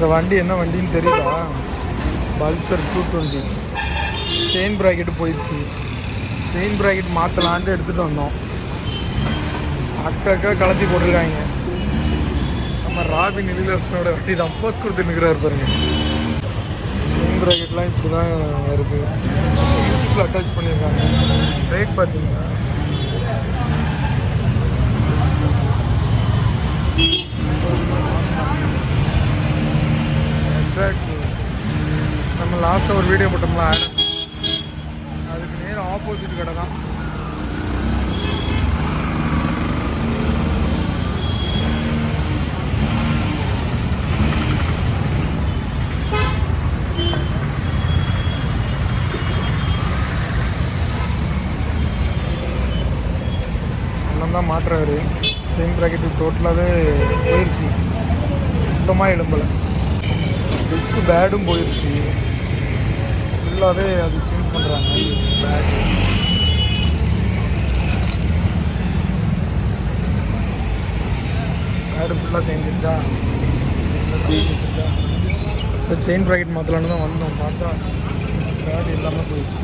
இந்த வண்டி என்ன வண்டின்னு தெரியுதா? பல்சர் 220. செயின் ப்ராக்கெட்டு போயிடுச்சு. செயின் ப்ராக்கெட் மாற்றலான்ட்டு எடுத்துகிட்டு வந்தோம். அக்கா கலத்தி போட்டிருக்காங்க. நம்ம ராபின் எலிலர்ஸனோட வண்டி தான் போஸ்ட் கொடுத்து நிற்கிறாரு பாருங்க. செயின் ப்ராக்கெட்லாம் இப்படி தான் இருக்குது. யூடியூப்பில் அட்டாச் பண்ணியிருக்காங்க. ரேட் பார்த்தீங்கன்னா நம்ம லாஸ்ட்டாக ஒரு வீடியோ போட்டோம்ல, அதுக்கு நேரம் ஆப்போசிட் கடை தான். தான் மாட்டுறாரு. செயின் ப்ராக்கெட்டு டோட்டலாகவே போயிடுச்சு, சுத்தமாக எழும்பலை. டிஸ்க்கு பேடும் போயிடுச்சு, ஃபுல்லாகவே அது சேஞ்ச் பண்ணுறாங்க. பேட் பேடு ஃபுல்லாக சேர்ந்துருச்சா? இப்போ செயின் ப்ராக்கெட் மாற்றலான்னு தான் வந்தோம். பார்த்தா பேடு எல்லாமே போயிடுச்சு.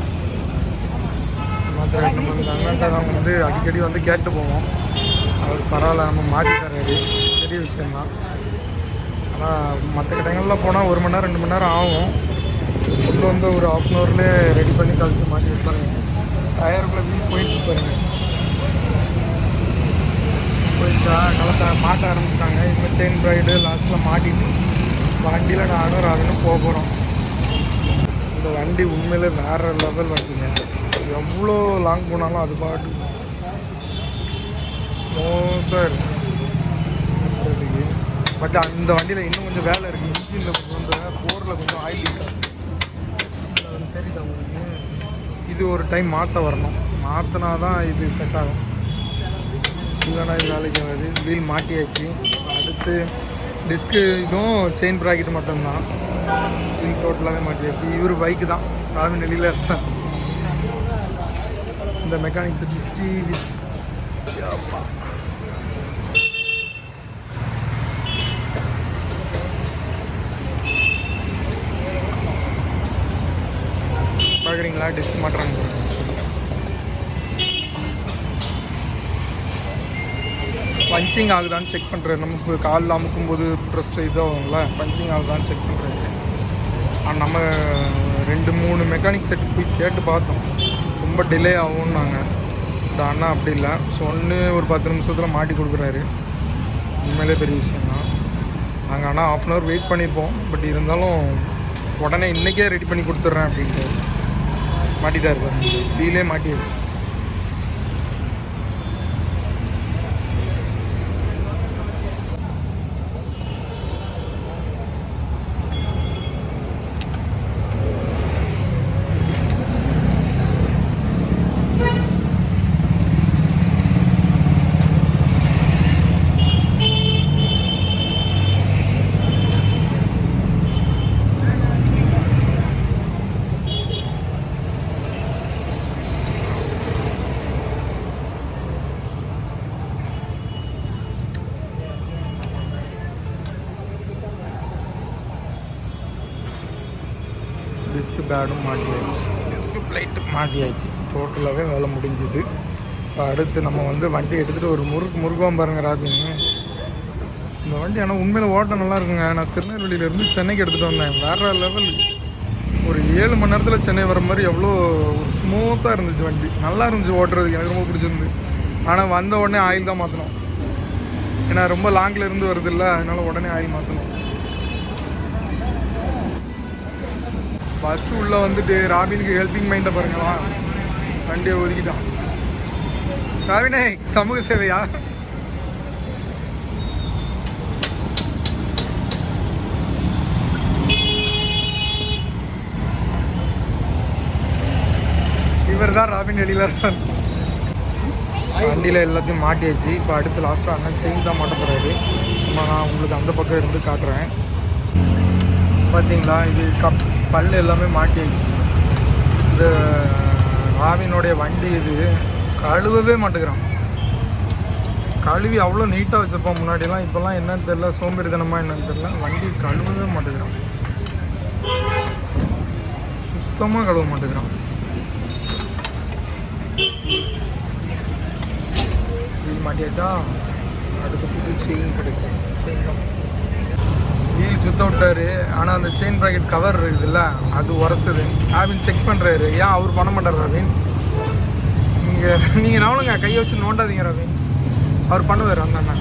அண்ணாட்ட அவங்க வந்து அடிக்கடி வந்து கேட்டு போவோம். அவர் பரவாயில்ல நம்ம மாற்றி தர்றாரு, பெரிய விஷயந்தான். ஆனால் மற்ற கடைகளில் போனால் 1 மணி நேரம் 2 மணி நேரம் ஆகும். கொண்டு வந்து ஒரு 1/2 அன் ஹவர்லேயே ரெடி பண்ணி கழிச்சு மாட்டி வைப்பாங்க. டயருக்குள்ளே வீல் போயிடுச்சு பாருங்க. போயிடுச்சா கலத்த மாட்ட ஆரம்பிச்சிட்டாங்க. இப்போ செயின் ப்ராக்கெட்டு லாஸ்ட்டில் மாட்டிட்டு வண்டியில் நானும் ராவினும் போக போகிறோம். இந்த வண்டி உண்மையிலே வேறு லெவல் வண்டிங்க. எவ்வளோ லாங் போனாலும் அது பாட்டு மோசமாக இருக்குது. பட் அந்த வண்டியில் இன்னும் கொஞ்சம் வேலை இருக்குது. இன்ஜினில் கொஞ்சம் போரில் கொஞ்சம் ஆயில் இருக்குது. தெரியுது உங்களுக்கு. இது ஒரு டைம் மாற்ற வரணும். மாற்றினா தான் இது செட் ஆகும். இல்லைனா இது வேலைக்கு ஆகாது. வீல் மாட்டியாச்சு. அடுத்து டிஸ்க்கு இதுவும் செயின் ப்ராக்கெட் மட்டும்தான். வீல் டோட்டலாகவே மாட்டியாச்சு. இவர் பைக்கு தான் ராபின் எலிலர்ஸ். இந்த மெக்கானிக்ஸ் 50 பார்க்குறீங்களா? டிஸ்க் மாட்டுறாங்க. பஞ்சிங் ஆகுதான்னு செக் பண்ணுறாரு. நமக்கு காலில் அமுக்கும்போது ட்ரெஸ்ட் இதாகும்ல, பஞ்சிங் ஆகுதான்னு செக் பண்ணுறாரு. ஆனால் நம்ம 2-3 மெக்கானிக் செட் போய் கேட்டு பார்த்தோம். ரொம்ப டிலே ஆகும்னாங்க. இந்த அண்ணா அப்படி இல்லை. ஸோ ஒரு 10 நிமிஷத்தில் மாட்டி கொடுக்குறாரு. உண்மையிலே பெரிய விஷயந்தான். நாங்கள் ஆனால் 1/2 அன் ஹவர் வெயிட் பண்ணியிருப்போம். பட் இருந்தாலும் உடனே இன்றைக்கே ரெடி பண்ணி கொடுத்துட்றேன் அப்படின்ட்டு மாட்டிகிட்டா இருப்பார். டீலே மாட்டிடுச்சு. டிஸ்க்கு பேடும் மாட்டியாச்சு. டிஸ்க்கு பிளைட்டு மாட்டியாச்சு. டோட்டலாகவே வேலை முடிஞ்சுது. இப்போ அடுத்து நம்ம வந்து வண்டி எடுத்துகிட்டு ஒரு முறுக்குவோம் பாருங்கள் ராபின்னு. இந்த வண்டி ஆனால் உண்மையில் ஓட்ட நல்லா இருக்குங்க. நான் திருநெல்வேலியிலேருந்து சென்னைக்கு எடுத்துகிட்டு வந்தேன். வேறு லெவல். ஒரு 7 மணி நேரத்தில் சென்னை வர மாதிரி எவ்வளோ ஒரு ஸ்மூத்தாக இருந்துச்சு வண்டி. நல்லா இருந்துச்சு ஓட்டுறதுக்கு. எனக்கு ரொம்ப பிடிச்சிருந்து. ஆனால் வந்த உடனே ஆயில் தான் மாற்றணும். ஏன்னா ரொம்ப லாங்கில் இருந்து வருது இல்லை, அதனால் உடனே ஆயில் மாற்றணும். பஸ்ஸு உள்ளே வந்துட்டு ராபினுக்கு ஹெல்பிங் மைண்டை பாருங்களா, வண்டியை ஒதுக்கிட்டான். ராபினே சமூக சேவையா? இவர் தான் ராபின் எலிலர்ஸ். வண்டியில் எல்லாத்தையும் மாட்டியாச்சு. இப்போ அடுத்து லாஸ்ட்டாக அண்ணன் செயின் தான் மாட்ட போகிறாரு. நான் உங்களுக்கு அந்த பக்கம் இருந்து காட்டுறேன். பார்த்தீங்களா, இது பல் எல்லாமே மாட்டியாச்சு. இந்த ராவினுடைய வண்டி இது கழுவவே மாட்டேங்கிறான். கழுவி அவ்வளோ நீட்டாக வச்சுருப்போம் முன்னாடியெல்லாம். இப்போல்லாம் என்னன்னு தெரில, சோம்பேறித்தனமாக என்னன்னு தெரில, வண்டி கழுவவே மாட்டேங்கிறான், சுத்தமாக கழுவ மாட்டேங்கிறான். வீல் மாட்டியாச்சா, அடுத்த புது செயின் கிடைக்கும். செயின் தான் வீல் சுத்த விட்டாரு, ஆனால் அந்த செயின் ப்ராக்கெட் கவர் இருக்குதுல்ல அது உரசுது. ஆவின் செக் பண்ணுறாரு, ஏன் அவர் பண்ண மாட்டார் ரவீன்? நீங்கள் நவளுங்க, கையை வச்சு நோண்டாதீங்க ரவீன், அவர் பண்ணுவார் அந்த அண்ணா.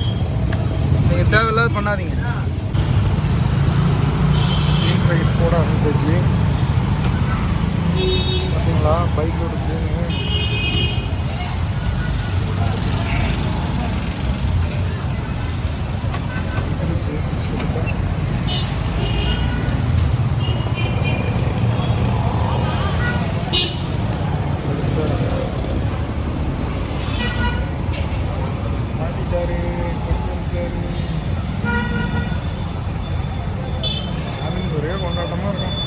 நீங்கள் தேவையில்லாத பண்ணாதீங்க. செயின் ப்ராக்கெட் போட ஆரம்பிச்சு பார்த்தீங்களா, பைக்கோட செயின் ஒரே கொண்டாட்டமாக இருக்கும்.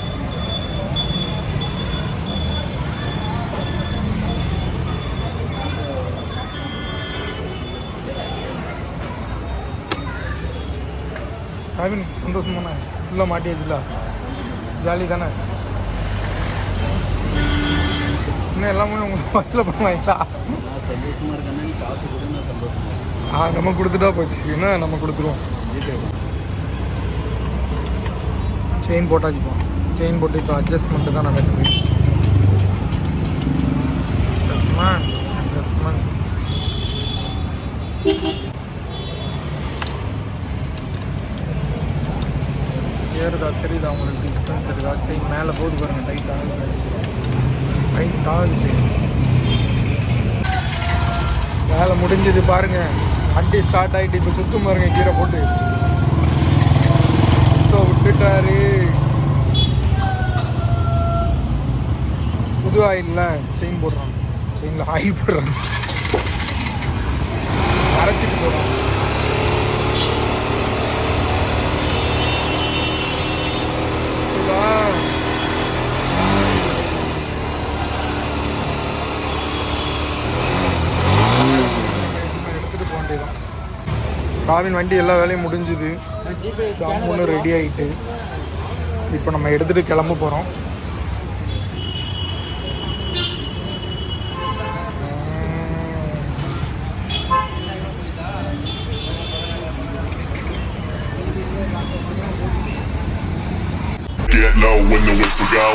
ஆவின் சந்தோஷமாண்ணா, ஃபுல்லாக மாட்டியாச்சுல, ஜாலி தானே? இன்னும் எல்லாமே உங்களுக்கு பஸ்ஸில் பண்ணுவாங்களா? சந்தோஷமாக இருக்கேன்னா நீ காசு கூட நான் சந்தோஷமாக. நம்ம கொடுத்துட்டா போச்சு, என்ன நம்ம கொடுத்துருவோம். செயின் போட்டாச்சுப்போம். செயின் போட்டு இப்போ அட்ஜஸ்ட்மெண்ட்டு தான் நடக்குது. அட்ஜஸ்ட்மெண்ட் ஏறுதா, தெரியுதா உங்களுக்கு? டிஃப்ரெண்ட் தெரியுதா? செயின் மேலே போது பாருங்கள், டைட் ஆகுது, டைட் ஆகுது. வேலை முடிஞ்சது பாருங்கள், வண்டி ஸ்டார்ட் ஆகிட்டு இப்போ சுத்தம் பாருங்க, கீரை போட்டு விட்டுட்டாரு. புது ஆயிலில் செயின் போடுறான், செயினில் ஆயில் போடுறான், அரைச்சிட்டு போடுறான். எடுத்துகிட்டு போக வேண்டியதான். ராவின் வண்டி எல்லா வேலையும் முடிஞ்சுது, ஜாமுன்னு ரெடி ஆகிட்டு இப்போ நம்ம எடுத்துகிட்டு கிளம்ப போகிறோம். Get low when the whistle go.